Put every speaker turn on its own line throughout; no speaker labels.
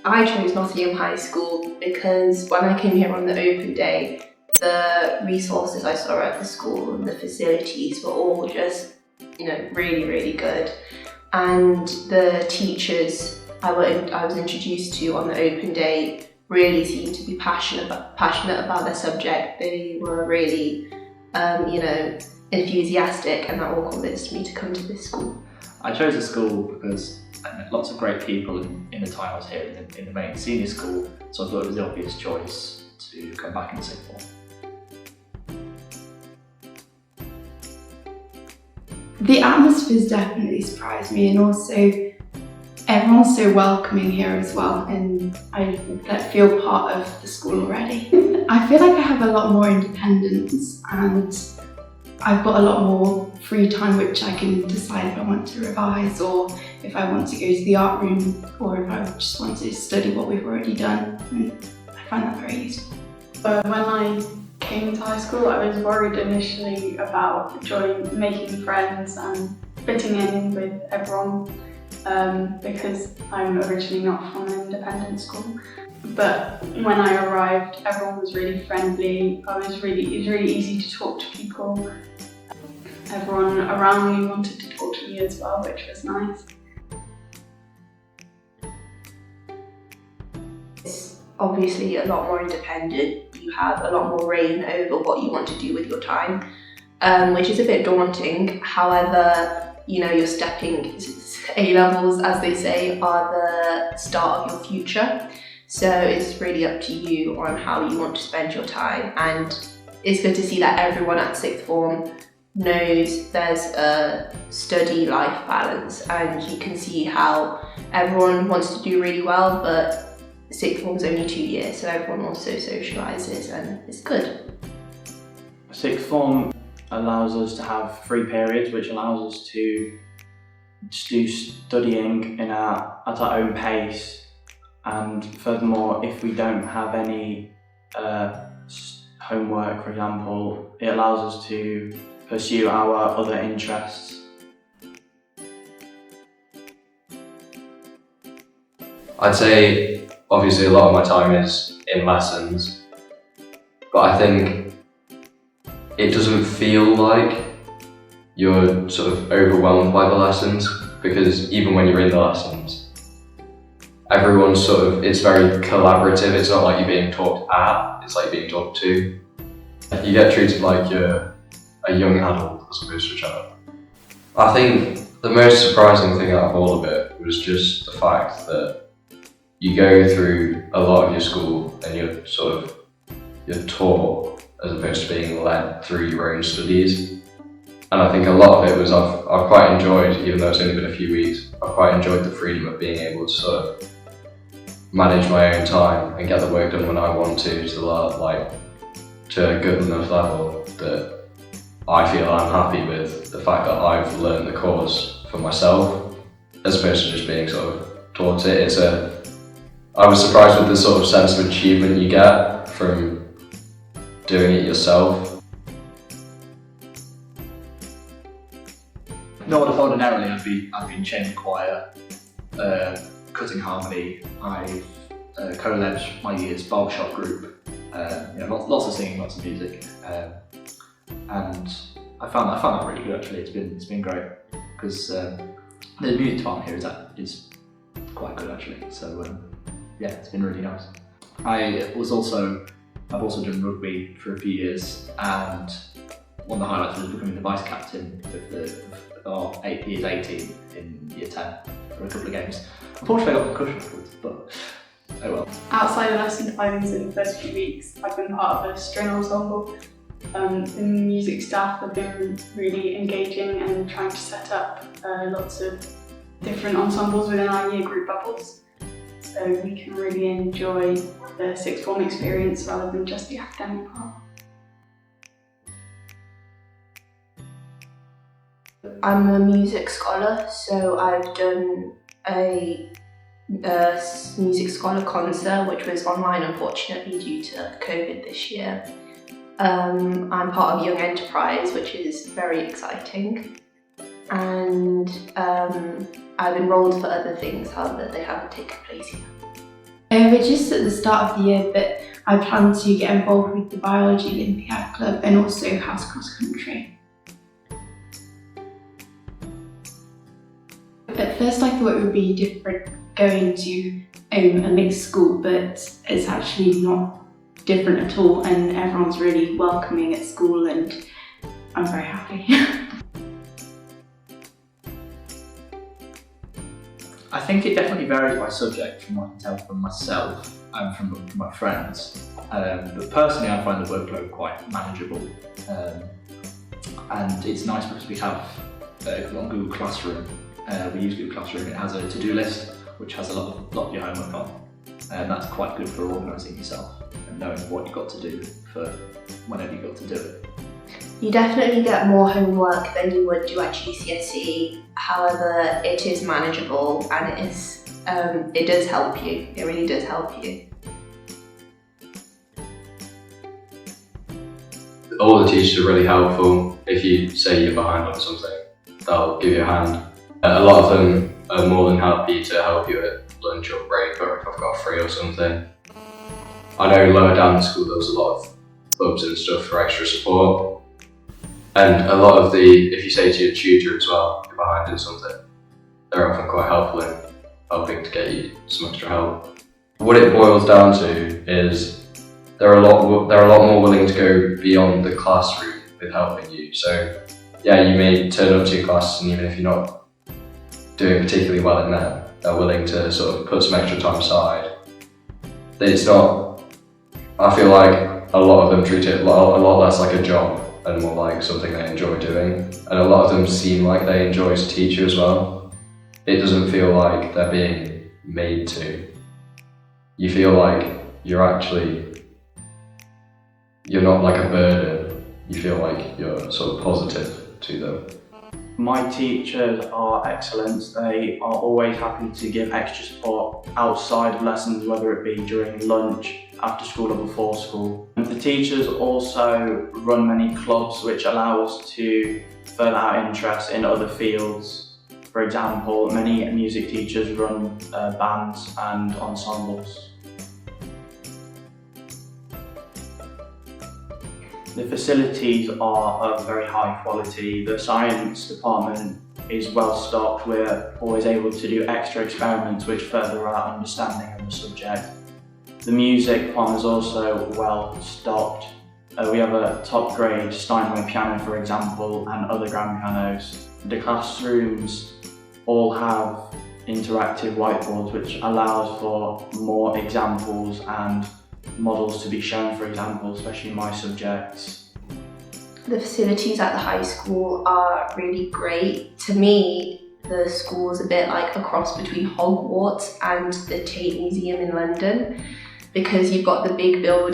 I chose Nottingham High School because when I came here on the open day, the resources I saw at the school and the facilities were all just, really, really good. And the teachers I was introduced to on the open day really seemed to be passionate about their subject. They were really, enthusiastic, and that all convinced me to come to this school.
I chose the school because I met lots of great people in the time I was here in the main senior school, so I thought it was the obvious choice to come back in sixth form.
The atmosphere's definitely surprised me, and also everyone's so welcoming here as well, and I feel part of the school already. I feel like I have a lot more independence, and I've got a lot more free time which I can decide if I want to revise, or if I want to go to the art room, or if I just want to study what we've already done, and I find that very useful.
When I came to high school, I was worried initially about making friends and fitting in with everyone, because I'm originally not from an independent school. But when I arrived, everyone was really friendly. It was really easy to talk to people. Everyone around me wanted to talk to me as well, which was nice.
It's obviously a lot more independent. You have a lot more reign over what you want to do with your time, which is a bit daunting. However, you're stepping A-levels, as they say, are the start of your future. So it's really up to you on how you want to spend your time, and it's good to see that everyone at sixth form knows there's a study-life balance, and you can see how everyone wants to do really well, but sixth form's only 2 years, so everyone also socialises, and it's good.
Sixth form allows us to have free periods, which allows us to do studying at our own pace. And furthermore, if we don't have any homework, for example, it allows us to pursue our other interests.
I'd say obviously a lot of my time is in lessons, but I think it doesn't feel like you're sort of overwhelmed by the lessons, because even when you're in the lessons, everyone's it's very collaborative. It's not like you're being talked at, it's like you're being talked to. You get treated like you're a young adult as opposed to a child. I think the most surprising thing out of all of it was just the fact that you go through a lot of your school and you're taught as opposed to being led through your own studies. And I think a lot of it was I've quite enjoyed, even though it's only been a few weeks, I've quite enjoyed the freedom of being able to manage my own time and get the work done when I want to a good enough level that I feel I'm happy with the fact that I've learned the course for myself, as opposed to just being taught it. I was surprised with the sense of achievement you get from doing it yourself.
No, ordinarily I've been in chamber choir, cutting harmony. I've co-led my year's barbershop group. Lots of singing, lots of music, and I found that really good actually. It's been great because the music department here is quite good actually. So it's been really nice. I've also done rugby for a few years, and one of the highlights was becoming the vice captain of our year's 18 in year 10 for a couple of games. Unfortunately, I got the concussion afterwards, but oh well.
Outside of lesson timings in the first few weeks, I've been part of a string ensemble. The music staff have been really engaging and trying to set up lots of different ensembles within our year group bubbles, so we can really enjoy the sixth form experience rather than just the academic part.
I'm a music scholar, so I've done a music scholar concert, which was online unfortunately due to COVID this year. I'm part of Young Enterprise, which is very exciting, and I've enrolled for other things, however they haven't taken place yet.
We're just at the start of the year, but I plan to get involved with the Biology Olympiad Club and also house cross country. At first I thought it would be different going to a mixed school, but it's actually not different at all, and everyone's really welcoming at school and I'm very happy.
I think it definitely varies by subject from what I can tell from myself and from my friends. But personally I find the workload quite manageable. And it's nice because we have on Google Classroom. We use Google Classroom. It has a to-do list which has a lot of your homework on, and that's quite good for organising yourself and knowing what you've got to do for whenever you've got to do it.
You definitely get more homework than you would do at GCSE. However, it is manageable and it does help you. It really does help you.
All the teachers are really helpful. If you say you're behind on something, they'll give you a hand. A lot of them are more than happy to help you at lunch or break, or if I've got free or something. I know lower down in school there was a lot of clubs and stuff for extra support. And a lot of if you say to your tutor as well, you're behind in something, they're often quite helpful in helping to get you some extra help. What it boils down to is they're a lot more willing to go beyond the classroom with helping you. So yeah, you may turn up to your class and even if you're not doing particularly well in there, they're willing to sort of put some extra time aside. It's not, I feel like a lot of them treat it a lot less like a job and more like something they enjoy doing. And a lot of them seem like they enjoy to teach you as well. It doesn't feel like they're being made to. You feel like you're not like a burden. You feel like you're sort of positive to them.
My teachers are excellent. They are always happy to give extra support outside of lessons, whether it be during lunch, after school or before school. And the teachers also run many clubs which allow us to further our interest in other fields. For example, many music teachers run bands and ensembles. The facilities are of very high quality. The science department is well stocked. We're always able to do extra experiments which further our understanding of the subject. The music department is also well stocked. We have a top grade Steinway piano, for example, and other grand pianos. The classrooms all have interactive whiteboards which allows for more examples and models to be shown, for example, especially in my subjects.
The facilities at the high school are really great. To me, the school is a bit like a cross between Hogwarts and the Tate Museum in London, because you've got the big old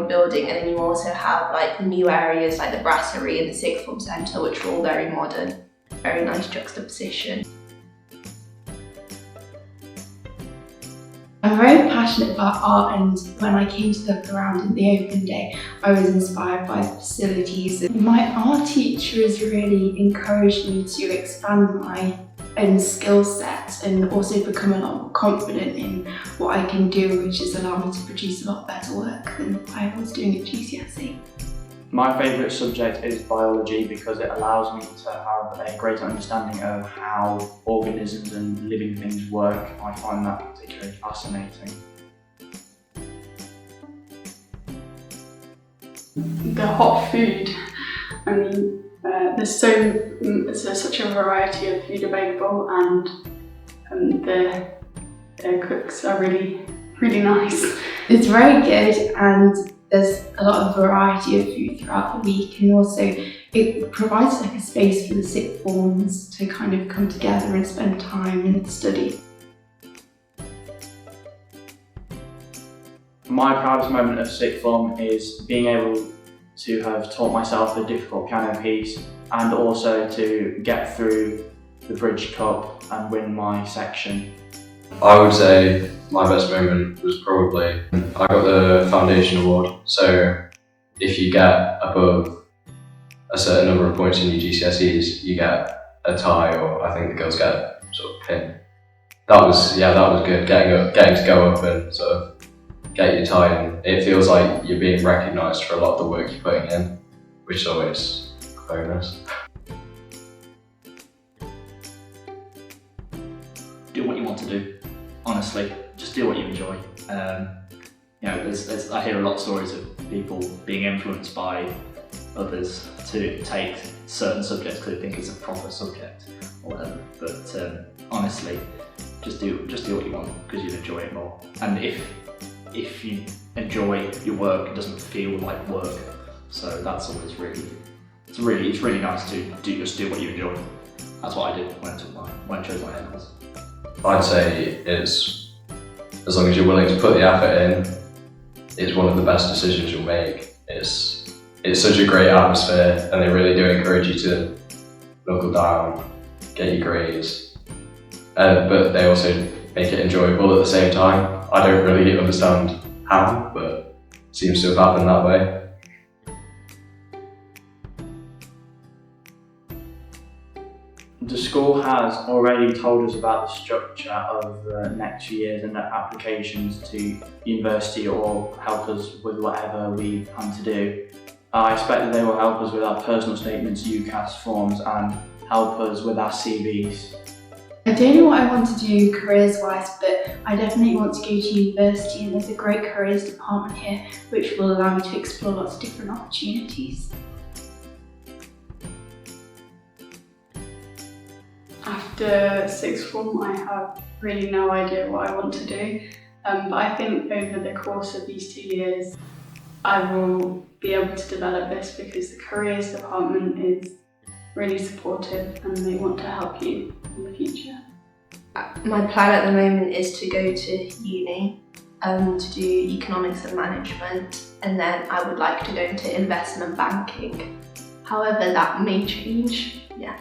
building, and then you also have like the new areas like the brasserie and the sixth form centre, which are all very modern. Very nice juxtaposition.
I'm very passionate about art, and when I came to look around at the open day, I was inspired by the facilities. My art teacher has really encouraged me to expand my own skill set and also become a lot more confident in what I can do, which has allowed me to produce a lot better work than I was doing at GCSE.
My favourite subject is biology because it allows me to have a greater understanding of how organisms and living things work. I find that particularly fascinating.
The hot food, I mean, there's such a variety of food available, and the cooks are really nice.
It's very good, and there's a lot of variety of food throughout the week, and also it provides like a space for the sixth forms to kind of come together and spend time and study.
My proudest moment of sixth form is being able to have taught myself a difficult piano piece and also to get through the Bridge Cup and win my section.
I would say my best moment was probably I got the foundation award. So if you get above a certain number of points in your GCSEs, you get a tie, or I think the girls get sort of pin. That was good. Getting to go up and sort of get your time. It feels like you're being recognised for a lot of the work you're putting in, which is always a bonus.
Do what you want to do. Honestly, just do what you enjoy. I hear a lot of stories of people being influenced by others to take certain subjects because they think it's a proper subject or whatever. But honestly, just do what you want because you enjoy it more. And if you enjoy your work, it doesn't feel like work. So that's always it's really nice to just do what you enjoy. That's what I did when I chose my A-levels.
I'd say it's, as long as you're willing to put the effort in, it's one of the best decisions you'll make. It's such a great atmosphere, and they really do encourage you to knuckle down, get your grades, but they also make it enjoyable at the same time. I don't really understand how, but it seems to have happened that way.
The school has already told us about the structure of the next few years and the applications to university, or help us with whatever we plan to do. I expect that they will help us with our personal statements, UCAS forms, and help us with our CVs.
I don't know what I want to do careers-wise, but I definitely want to go to university, and there's a great careers department here which will allow me to explore lots of different opportunities.
After sixth form, I have really no idea what I want to do, but I think over the course of these 2 years, I will be able to develop this because the careers department is really supportive and they want to help you in the future.
My plan at the moment is to go to uni to do economics and management, and then I would like to go into investment banking. However, that may change, yeah.